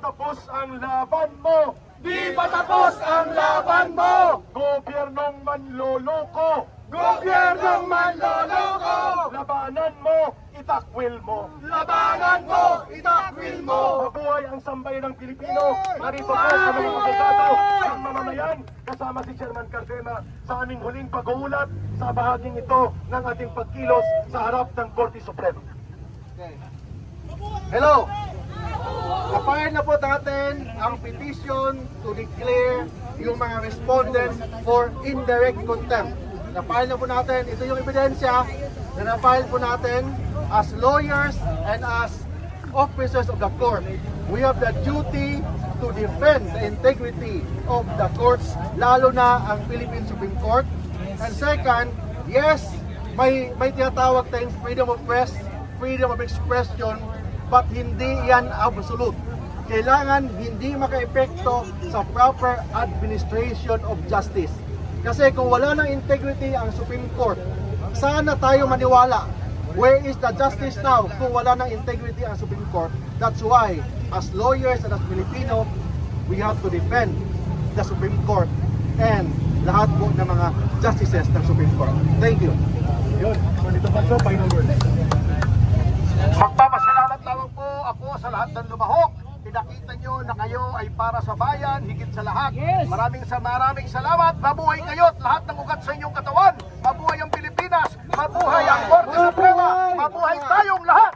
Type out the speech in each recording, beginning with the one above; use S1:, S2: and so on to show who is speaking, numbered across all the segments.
S1: patapos ang laban mo!
S2: Di patapos ang laban mo!
S1: Gobyernong manloloko!
S2: Gobyernong manloloko!
S1: Labanan mo, itakwil mo!
S2: Labanan mo, itakwil mo!
S1: Mabuhay ang sambayan ng Pilipino! Narito po sa mga abogado ng mamamayan kasama si Chairman Cardema sa aming huling pag-uulat sa bahaging ito ng ating pagkilos sa harap ng Korte Suprema.
S3: Hello! Na-file na po natin ang petition to declare yung mga respondents for indirect contempt. Na-file na po natin, ito yung ebidensya na na-file po natin as lawyers and as officers of the court. We have the duty to defend the integrity of the courts, lalo na ang Philippine Supreme Court. And second, yes, may tinatawag tayong freedom of press, freedom of expression, but hindi yan absolute. Kailangan hindi maka-epekto sa proper administration of justice. Kasi kung wala ng integrity ang Supreme Court, sana tayo maniwala. Where is the justice now kung wala ng integrity ang Supreme Court? That's why, as lawyers and as Filipino, we have to defend the Supreme Court and lahat po ng mga justices ng Supreme Court. Thank you.
S1: Yun, dito pa so, final word.
S3: Magpapasalamat lamang po ako sa lahat ng lumahok. Pinakita nyo na kayo ay para sa bayan, higit sa lahat. Maraming salamat. Mabuhay kayo at lahat ng ugat sa inyong katawan. Mabuhay ang Pilipinas. Mabuhay ang Korte Suprema. Mabuhay tayong lahat.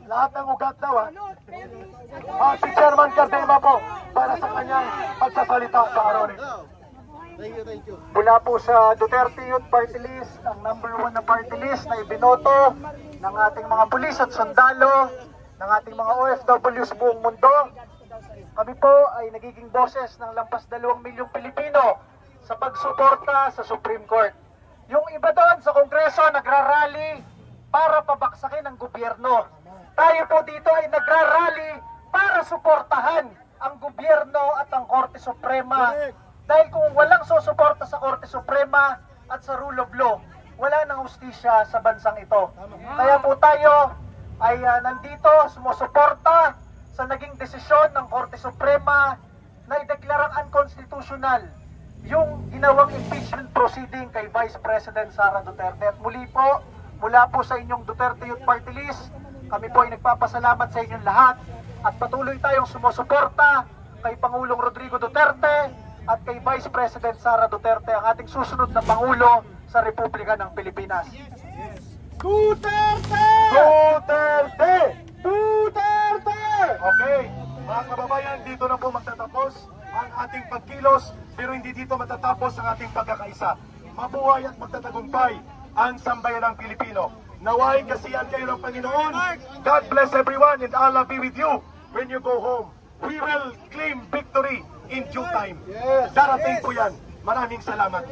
S1: Lahat ng ugat daw ha. Si Chairman Cardema po para sa kanyang pagsasalita sa araw nito.
S3: Thank you.
S1: Mula po sa Duterte Youth Party List, ang #1 na party list na ibinoto ng ating mga pulis at sundalo, ng ating mga OFW sa buong mundo. Kami po ay nagiging boses ng lampas 2 milyong Pilipino sa pagsuporta sa Supreme Court. Yung iba doon sa Kongreso nagrarally para pabaksakin ang gobyerno. Tayo po dito ay nagrarally para suportahan ang gobyerno at ang Korte Suprema. Dahil kung walang susuporta sa Korte Suprema at sa rule of law, wala nang hustisya sa bansang ito. Kaya po tayo ay nandito sumusuporta sa naging desisyon ng Korte Suprema na ideklarang unconstitutional yung ginawang impeachment proceeding kay Vice President Sara Duterte. At muli po, mula po sa inyong Duterte Youth Party List, kami po ay nagpapasalamat sa inyong lahat at patuloy tayong sumusuporta kay Pangulong Rodrigo Duterte at kay Vice President Sara Duterte, ang ating susunod na Pangulo sa Republika ng Pilipinas.
S2: Duterte!
S1: Duterte!
S2: Duterte!
S1: Okay, mga kababayan, dito na po magtatapos ang ating pagkilos, pero hindi dito matatapos ang ating pagkakaisa. Mabuhay at magtatagumpay ang sambayan ng Pilipino. Naway kasiyan kayo ng Panginoon. God bless everyone and Allah be with you when you go home. We will claim victory in due time. Darating po yan. Maraming salamat.